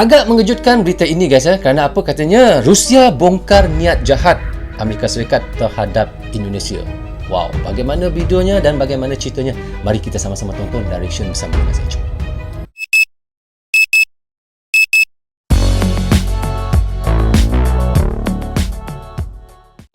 Agak mengejutkan berita ini guys kerana apa katanya Rusia bongkar niat jahat Amerika Serikat terhadap Indonesia. Wow, bagaimana videonya dan bagaimana ceritanya? Mari kita sama-sama tonton direction bersama dengan saya. Jom.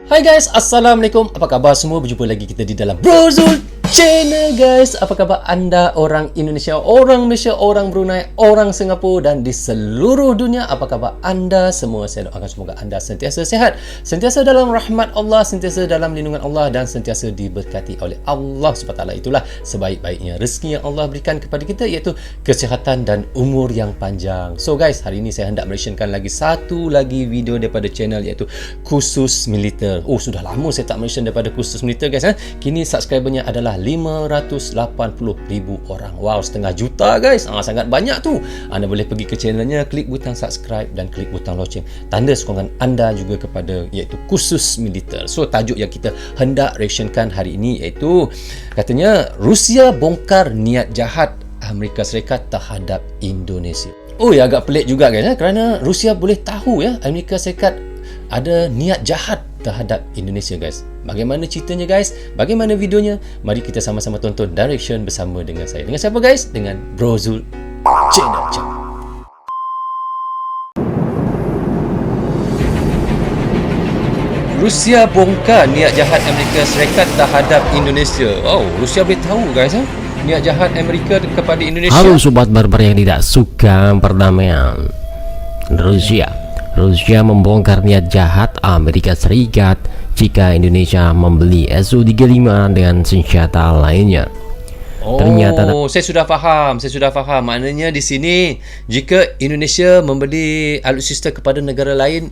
Hai guys, Assalamualaikum. Apa khabar semua? Berjumpa lagi kita di dalam Brozul Channel guys. Apa khabar anda orang Indonesia, orang Malaysia, orang Brunei, orang Singapura dan di seluruh dunia? Apa khabar anda semua? Saya doakan semoga anda sentiasa sihat, sentiasa dalam rahmat Allah, sentiasa dalam lindungan Allah dan sentiasa diberkati oleh Allah SWT. Itulah sebaik-baiknya rezeki yang Allah berikan kepada kita, iaitu kesihatan dan umur yang panjang. So guys, hari ini saya hendak mentionkan lagi satu lagi video daripada channel, iaitu Khusus Militer. Oh, sudah lama saya tak mention daripada Khusus Militer guys. Kini subscribernya adalah 580,000 orang. Wow, setengah juta guys. Sangat banyak tu. Anda boleh pergi ke channelnya, klik butang subscribe dan klik butang loceng. Tanda sokongan anda juga kepada iaitu Khusus Militer. So, tajuk yang kita hendak reactionkan hari ini iaitu katanya Rusia bongkar niat jahat Amerika Serikat terhadap Indonesia. Oh, ya agak pelik juga guys kerana Rusia boleh tahu Amerika Serikat ada niat jahat terhadap Indonesia guys. Bagaimana ceritanya guys? Bagaimana videonya? Mari kita sama-sama tonton direction bersama dengan saya. Dengan siapa guys? Dengan Brozul Channel. Rusia bongkar niat jahat Amerika Serikat terhadap Indonesia. Oh, Rusia boleh tahu guys niat jahat Amerika kepada Indonesia. Halo sobat barbar yang tidak suka perdamaian. Rusia membongkar niat jahat Amerika Serikat jika Indonesia membeli Su-35 dengan senjata lainnya. Ternyata saya sudah faham. Maknanya di sini jika Indonesia membeli alutsista kepada negara lain,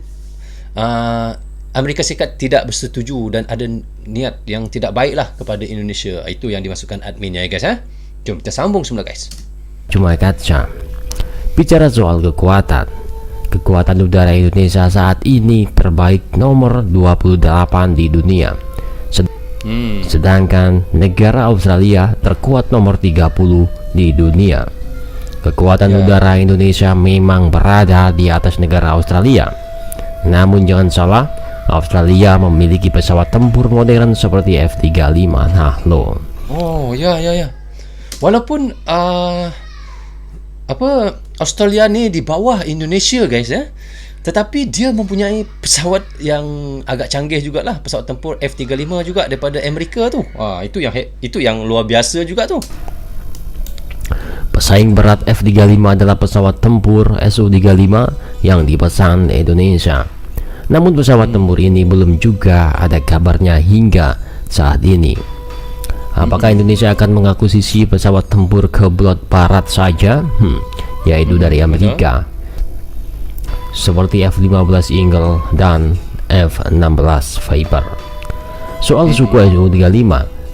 Amerika Serikat tidak bersetuju dan ada niat yang tidak baiklah kepada Indonesia. Itu yang dimasukkan adminnya ya guys. Jom kita sambung semula guys. Cuma kaca. Bicara soal Kekuatan udara Indonesia saat ini terbaik nomor 28 di dunia. Sedangkan negara Australia terkuat nomor 30 di dunia. Kekuatan udara Indonesia memang berada di atas negara Australia. Namun jangan salah, Australia memiliki pesawat tempur modern seperti F-35. Nah lo. Oh ya. Walaupun Australia ni di bawah Indonesia guys tetapi dia mempunyai pesawat yang agak canggih jugalah, pesawat tempur F-35 juga daripada Amerika tu. Itu yang luar biasa juga tu. Pesaing berat F-35 adalah pesawat tempur Su-35 yang dipesan Indonesia. Namun pesawat tempur ini belum juga ada kabarnya hingga saat ini. Apakah Indonesia akan mengakuisisi pesawat tempur ke blok barat saja? Yaitu dari Amerika, seperti F-15 Eagle dan F-16 Viper. Soal Sukhoi Su-35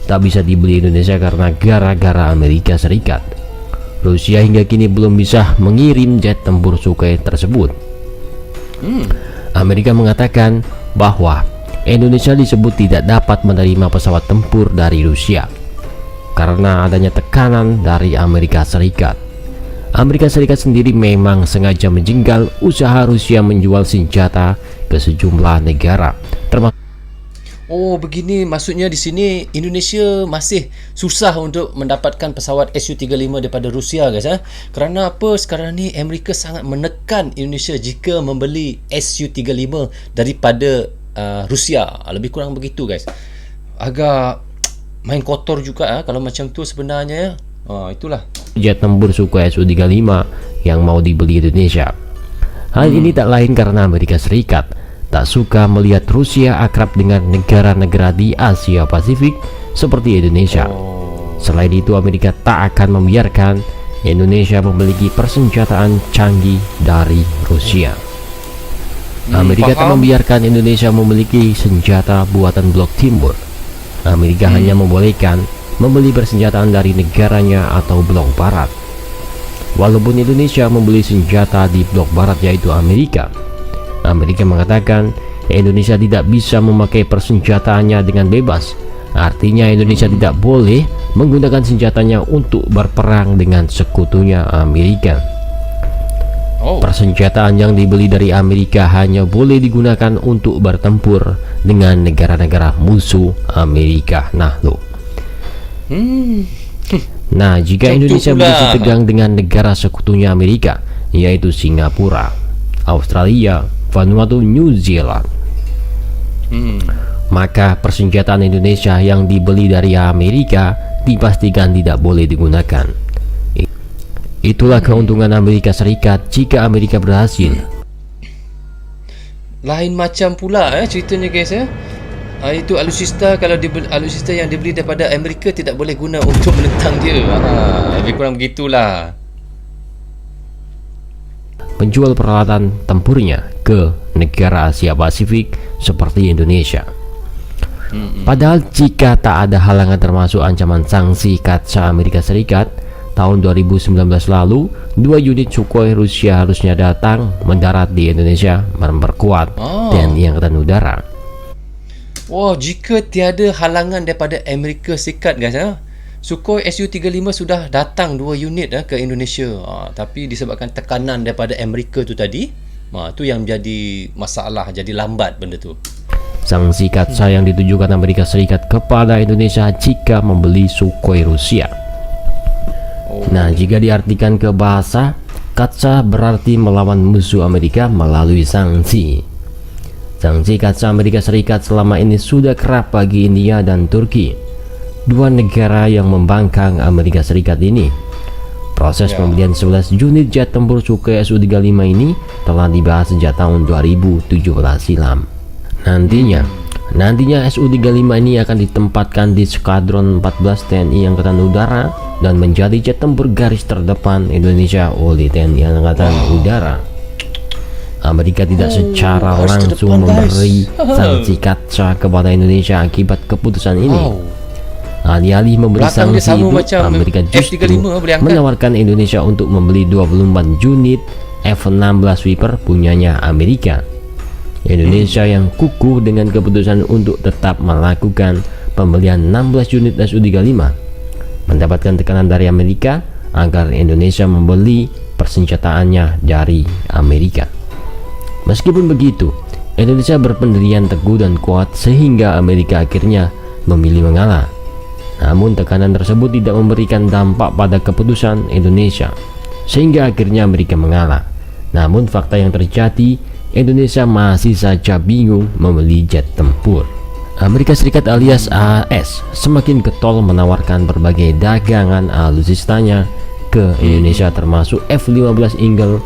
tak bisa dibeli Indonesia karena gara-gara Amerika Serikat. Rusia hingga kini belum bisa mengirim jet tempur Sukhoi tersebut. Amerika mengatakan bahwa Indonesia disebut tidak dapat menerima pesawat tempur dari Rusia karena adanya tekanan dari Amerika Serikat. Amerika Serikat sendiri memang sengaja menjenggal usaha Rusia menjual senjata ke sejumlah negara, termasuk. Oh, begini maksudnya di sini Indonesia masih susah untuk mendapatkan pesawat Su-35 daripada Rusia guys Kerana apa? Sekarang ni Amerika sangat menekan Indonesia jika membeli Su-35 daripada Rusia. Lebih kurang begitu guys. Agak main kotor juga kalau macam tu sebenarnya itulah jet tempur Sukhoi Su-35 yang mau dibeli Indonesia. Hal ini tak lain karena Amerika Serikat tak suka melihat Rusia akrab dengan negara-negara di Asia Pasifik seperti Indonesia. Selain itu, Amerika tak akan membiarkan Indonesia memiliki persenjataan canggih dari Rusia. Amerika tak membiarkan Indonesia memiliki senjata buatan blok timur. Amerika hanya membolehkan membeli persenjataan dari negaranya atau blok barat. Walaupun Indonesia membeli senjata di blok barat yaitu Amerika mengatakan Indonesia tidak bisa memakai persenjataannya dengan bebas. Artinya Indonesia tidak boleh menggunakan senjatanya untuk berperang dengan sekutunya Amerika. Oh. Persenjataan yang dibeli dari Amerika hanya boleh digunakan untuk bertempur dengan negara-negara musuh Amerika. Nah lo. Nah, jika Contoh Indonesia pula. begitu tegang dengan negara sekutunya Amerika, yaitu Singapura, Australia, Vanuatu, New Zealand, maka persenjataan Indonesia yang dibeli dari Amerika dipastikan tidak boleh digunakan. Itulah keuntungan Amerika Serikat jika Amerika berhasil. Lain macam pula ceritanya guys itu alutsista, kalau alutsista yang dibeli daripada Amerika tidak boleh guna untuk menentang dia. Lebih kurang begitulah. Menjual peralatan tempurnya ke negara Asia Pasifik seperti Indonesia. Padahal jika tak ada halangan termasuk ancaman sanksi kaca Amerika Serikat, tahun 2019 lalu 2 unit Sukhoi Rusia harusnya datang mendarat di Indonesia memperkuat TNI Angkatan Udara. Wah, jika tiada halangan daripada Amerika Serikat guys Sukhoi Su-35 sudah datang 2 unit ke Indonesia. Tapi disebabkan tekanan daripada Amerika tu tadi, tu yang jadi masalah, jadi lambat benda tu. Sanksi kaca yang ditujukan Amerika Serikat kepada Indonesia jika membeli Sukhoi Rusia. Nah, jika diartikan ke bahasa, kaca berarti melawan musuh Amerika melalui sanksi. Sanksi kaca Amerika Serikat selama ini sudah kerap bagi India dan Turki, 2 negara yang membangkang Amerika Serikat ini. Proses pembelian 11 unit jet tempur Sukhoi Su-35 ini telah dibahas sejak tahun 2017 silam. Nantinya Su-35 ini akan ditempatkan di Skadron 14 TNI Angkatan Udara dan menjadi jet tempur garis terdepan Indonesia oleh TNI Angkatan Udara. Amerika tidak secara langsung memberi sanksi kaca kepada Indonesia akibat keputusan ini. Alih-alih memberi sanksi itu, Amerika justru menawarkan Indonesia untuk membeli 24 unit F-16 Viper punyanya Amerika. Indonesia yang kukuh dengan keputusan untuk tetap melakukan pembelian 16 unit Su-35 mendapatkan tekanan dari Amerika agar Indonesia membeli persenjataannya dari Amerika. Meskipun begitu, Indonesia berpendirian teguh dan kuat sehingga Amerika akhirnya memilih mengalah. Namun tekanan tersebut tidak memberikan dampak pada keputusan Indonesia sehingga akhirnya Amerika mengalah. Namun fakta yang terjadi, Indonesia masih saja bingung membeli jet tempur. Amerika Serikat alias AS semakin getol menawarkan berbagai dagangan alutsistanya ke Indonesia termasuk F-15 Eagle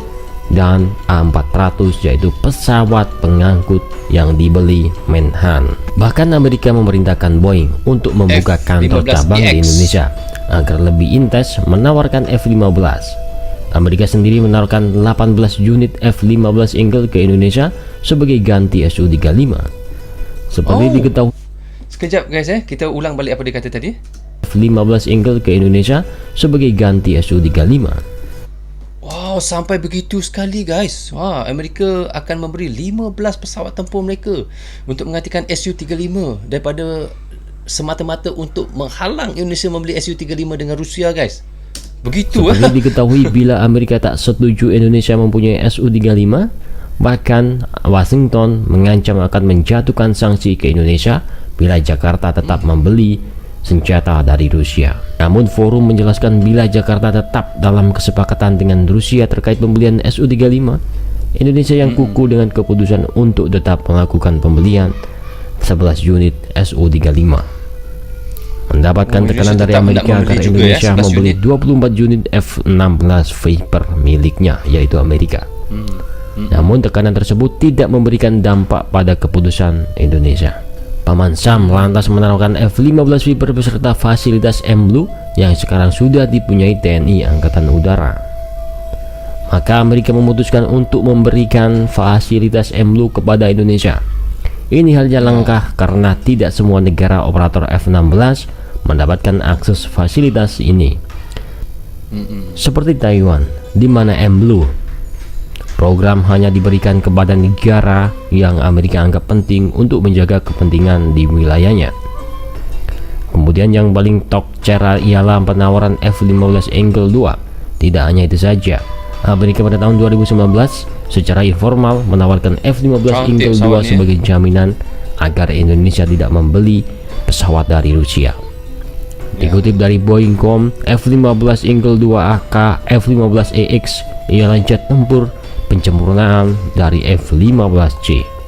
dan A-400 yaitu pesawat pengangkut yang dibeli Menhan. Bahkan Amerika memerintahkan Boeing untuk membuka kantor cabang di Indonesia agar lebih intens menawarkan F-15. Amerika sendiri menawarkan 18 unit F-15 Eagle ke Indonesia sebagai ganti Su-35. Seperti diketahui, sekejap guys kita ulang balik apa dia kata tadi. F-15 Eagle ke Indonesia sebagai ganti Su-35. Wow, sampai begitu sekali guys. Amerika akan memberi 15 pesawat tempur mereka untuk menggantikan Su-35 daripada semata-mata untuk menghalang Indonesia membeli Su-35 dengan Rusia guys. Begitu. Seperti diketahui, bila Amerika tak setuju Indonesia mempunyai Su-35, bahkan Washington mengancam akan menjatuhkan sanksi ke Indonesia bila Jakarta tetap membeli senjata dari Rusia. Namun forum menjelaskan bila Jakarta tetap dalam kesepakatan dengan Rusia terkait pembelian Su-35, Indonesia yang kukuh dengan keputusan untuk tetap melakukan pembelian 11 unit Su-35 mendapatkan tekanan dari Amerika agar Indonesia membeli 24 unit F-16 Viper miliknya, yaitu Amerika. Namun tekanan tersebut tidak memberikan dampak pada keputusan Indonesia. Paman Sam lantas menawarkan F-15 Viper beserta fasilitas M-Blue yang sekarang sudah dipunyai TNI Angkatan Udara. Maka Amerika memutuskan untuk memberikan fasilitas M-Blue kepada Indonesia. Ini halnya langkah karena tidak semua negara operator F-16 mendapatkan akses fasilitas ini. Seperti Taiwan, di mana M-Blue program hanya diberikan kepada negara yang Amerika anggap penting untuk menjaga kepentingan di wilayahnya. Kemudian yang paling tok cara ialah penawaran F-15 Eagle 2. Tidak hanya itu saja, Amerika pada tahun 2019 secara informal menawarkan F-15 Cantik Eagle 2 pesawat ni, sebagai jaminan agar Indonesia tidak membeli pesawat dari Rusia. Dikutip dari Boeing.com, F-15 Eagle 2AK F-15EX ialah jet tempur penyempurnaan dari F-15C.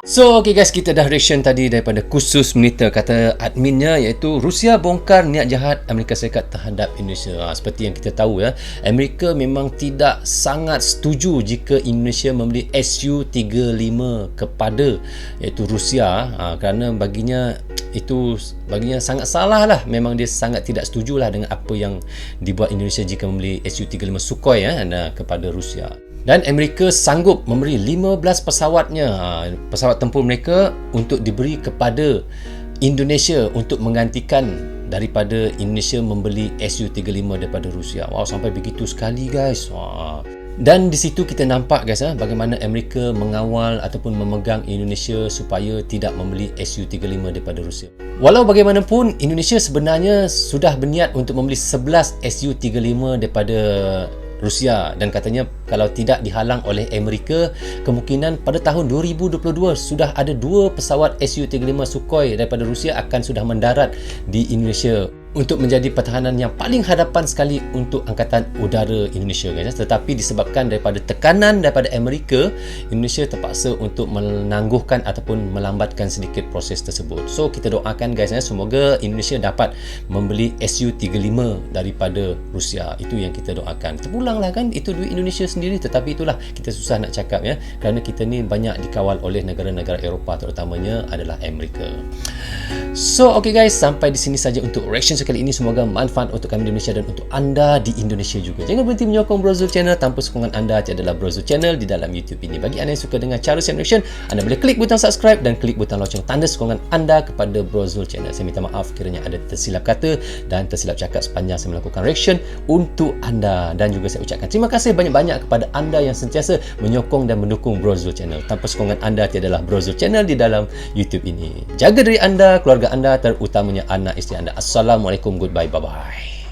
So, okay guys, kita dah reaction tadi daripada Khusus Monitor, kata adminnya, iaitu Rusia bongkar niat jahat Amerika Syarikat terhadap Indonesia. Seperti yang kita tahu ya, Amerika memang tidak sangat setuju jika Indonesia membeli Su-35 kepada iaitu Rusia, kerana baginya sangat salah lah. Memang dia sangat tidak setujulah dengan apa yang dibuat Indonesia jika membeli Su-35 Sukhoi kepada Rusia. Dan Amerika sanggup memberi 15 pesawatnya, pesawat tempur mereka, untuk diberi kepada Indonesia untuk menggantikan daripada Indonesia membeli Su-35 daripada Rusia. Wow, sampai begitu sekali guys. Dan di situ kita nampak guys, bagaimana Amerika mengawal ataupun memegang Indonesia supaya tidak membeli Su-35 daripada Rusia. Walau bagaimanapun, Indonesia sebenarnya sudah berniat untuk membeli 11 Su-35 daripada Rusia, dan katanya kalau tidak dihalang oleh Amerika, kemungkinan pada tahun 2022 sudah ada 2 pesawat Su-35 Sukhoi daripada Rusia akan sudah mendarat di Indonesia untuk menjadi pertahanan yang paling hadapan sekali untuk Angkatan Udara Indonesia guys. Tetapi disebabkan daripada tekanan daripada Amerika, Indonesia terpaksa untuk menangguhkan ataupun melambatkan sedikit proses tersebut. So kita doakan guys, semoga Indonesia dapat membeli Su-35 daripada Rusia. Itu yang kita doakan. Terpulanglah kan, itu duit Indonesia sendiri, tetapi itulah kita susah nak cakap ya, kerana kita ni banyak dikawal oleh negara-negara Eropah, terutamanya adalah Amerika. So okay guys, sampai di sini saja untuk reaction kali ini. Semoga manfaat untuk kami di Indonesia dan untuk anda di Indonesia juga. Jangan berhenti menyokong Brozul Channel. Tanpa sokongan anda tiadalah Brozul Channel di dalam YouTube ini. Bagi anda yang suka dengan cara saya reaction, anda boleh klik butang subscribe dan klik butang lonceng tanda sokongan anda kepada Brozul Channel. Saya minta maaf kiranya ada tersilap kata dan tersilap cakap sepanjang saya melakukan reaction untuk anda, dan juga saya ucapkan terima kasih banyak-banyak kepada anda yang sentiasa menyokong dan mendukung Brozul Channel. Tanpa sokongan anda tiadalah Brozul Channel di dalam YouTube ini. Jaga diri anda, keluarga anda, terutamanya anak isteri anda. Assalamualaikum, goodbye, bye-bye.